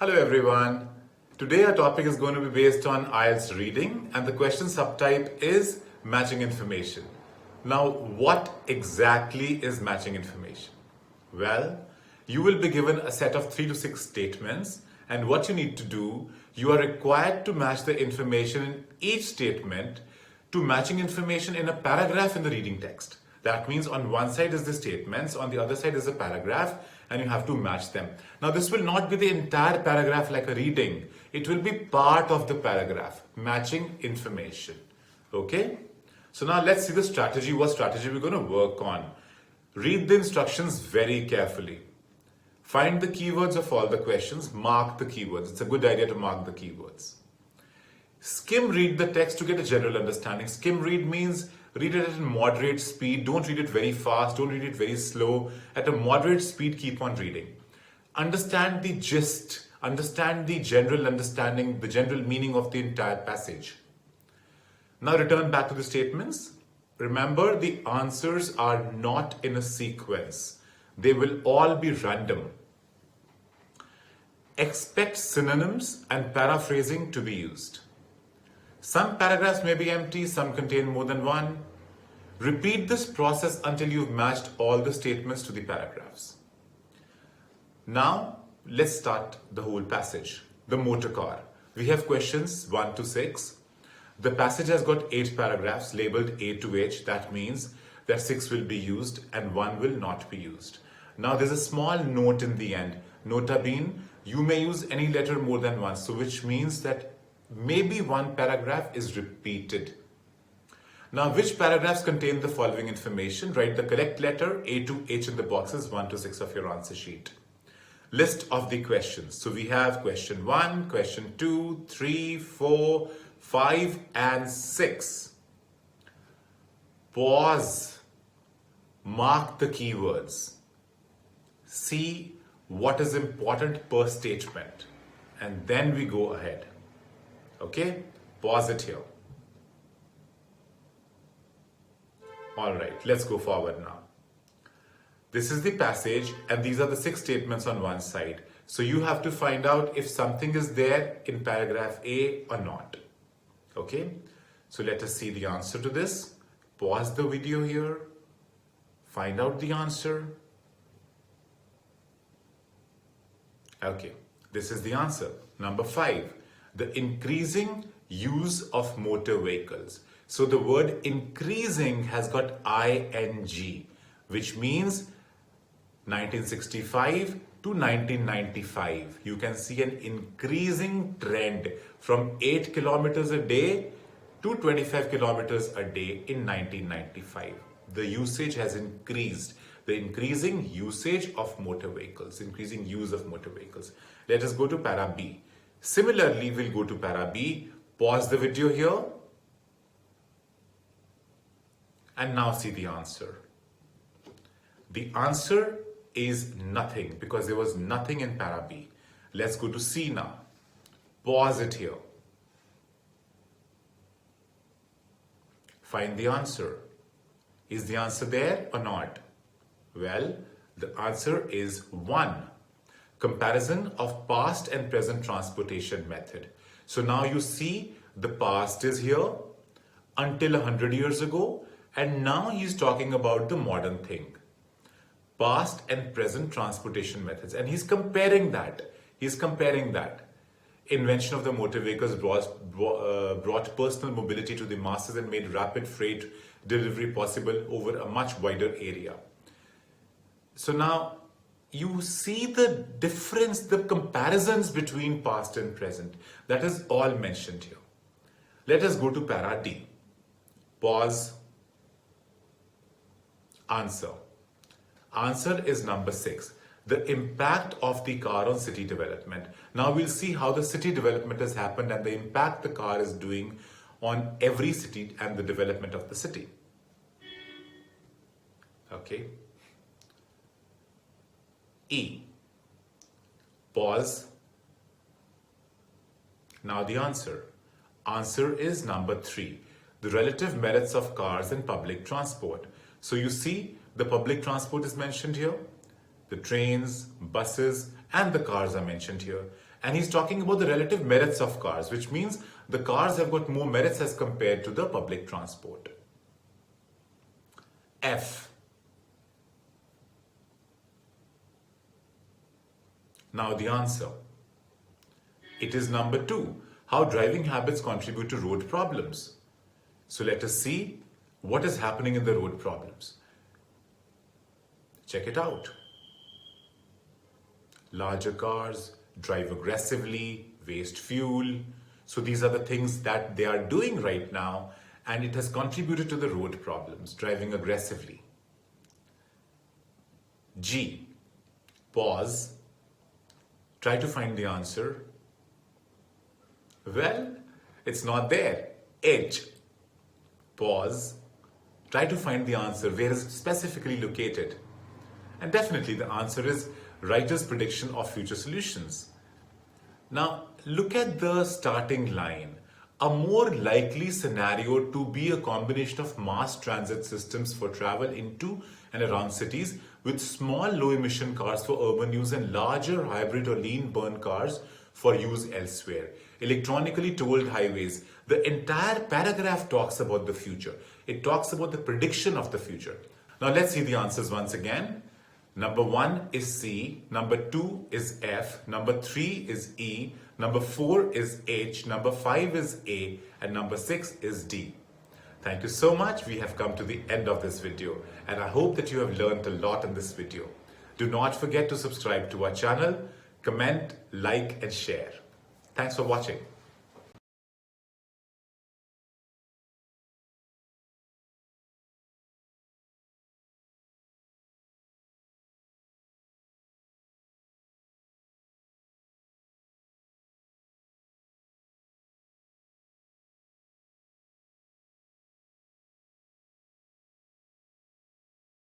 Hello everyone. Today our topic is going to be based on IELTS reading and the question subtype is matching information. Now what exactly is matching information? Well, you will be given a set of 3 to 6 statements and what you need to do, you are required to match the information in each statement to matching information in a paragraph in the reading text. That means on one side is the statements, on the other side is a paragraph, and you have to match them. Now this will not be the entire paragraph like a reading. It will be part of the paragraph, matching information. Okay? So now let's see the strategy, what strategy we're going to work on. Read the instructions very carefully. Find the keywords of all the questions, mark the keywords. It's a good idea to mark the keywords. Skim read the text to get a general understanding. Skim read means read it at a moderate speed. Don't read it very fast. Don't read it very slow. At a moderate speed, keep on reading. Understand the gist. Understand the general understanding, the general meaning of the entire passage. Now return back to the statements. Remember, the answers are not in a sequence. They will all be random. Expect synonyms and paraphrasing to be used. Some paragraphs may be empty, some contain more than one. Repeat this process until you've matched all the statements to the paragraphs. Now, let's start the whole passage. The motor car. We have questions 1 to 6. The passage has got 8 paragraphs labeled A to H. That means that 6 will be used and 1 will not be used. Now, there's a small note in the end. Nota bene, you may use any letter more than once, so which means that maybe one paragraph is repeated. Now, which paragraphs contain the following information? Write the correct letter A to H in the boxes 1 to 6 of your answer sheet. List of the questions. So we have question 1, question 2, 3, 4, 5 and 6. Pause. Mark the keywords. See what is important per statement. And then we go ahead. Okay, pause it here. All right, let's go forward now. This is the passage and these are the 6 statements on one side. So you have to find out if something is there in paragraph A or not. Okay, so let us see the answer to this. Pause the video here. Find out the answer. Okay, this is the answer. Number 5. The increasing use of motor vehicles. So the word increasing has got ing, which means 1965 to 1995. You can see an increasing trend from 8 kilometers a day to 25 kilometers a day in 1995. The usage has increased. The increasing usage of motor vehicles, increasing use of motor vehicles. Let us go to para B. Similarly, we'll go to para B, pause the video here, and now see the answer. The answer is nothing because there was nothing in para B. Let's go to C now. Pause it here. Find the answer. Is the answer there or not? Well, the answer is 1. Comparison of past and present transportation method. So now you see the past is here until 100 years ago and now he's talking about the modern thing. Past and present transportation methods and he's comparing that. Invention of the motor vehicles brought personal mobility to the masses and made rapid freight delivery possible over a much wider area. So now you see the difference, the comparisons between past and present. That is all mentioned here. Let us go to para D. Pause. Answer. Answer is number 6. The impact of the car on city development. Now we'll see how the city development has happened and the impact the car is doing on every city and the development of the city. Okay. E. Pause. Now the answer. Answer is number 3. The relative merits of cars in public transport. So you see the public transport is mentioned here. The trains, buses and the cars are mentioned here. And he's talking about the relative merits of cars, which means the cars have got more merits as compared to the public transport. F. Now the answer. It is number 2. How driving habits contribute to road problems. So let us see what is happening in the road problems. Check it out. Larger cars, drive aggressively, waste fuel. So these are the things that they are doing right now, and it has contributed to the road problems, driving aggressively. G. Pause. Try to find the answer. Well, it's not there. H. Pause. Try to find the answer. Where is it specifically located? And definitely the answer is writer's prediction of future solutions. Now, look at the starting line. A more likely scenario to be a combination of mass transit systems for travel into and around cities with small low-emission cars for urban use and larger hybrid or lean burn cars for use elsewhere. Electronically tolled highways. The entire paragraph talks about the future. It talks about the prediction of the future. Now let's see the answers once again. Number 1 is C, number 2 is F, number 3 is E, number 4 is H, number 5 is A, and number 6 is D. Thank you so much. We have come to the end of this video, and I hope that you have learned a lot in this video. Do not forget to subscribe to our channel, comment, like, and share. Thanks for watching.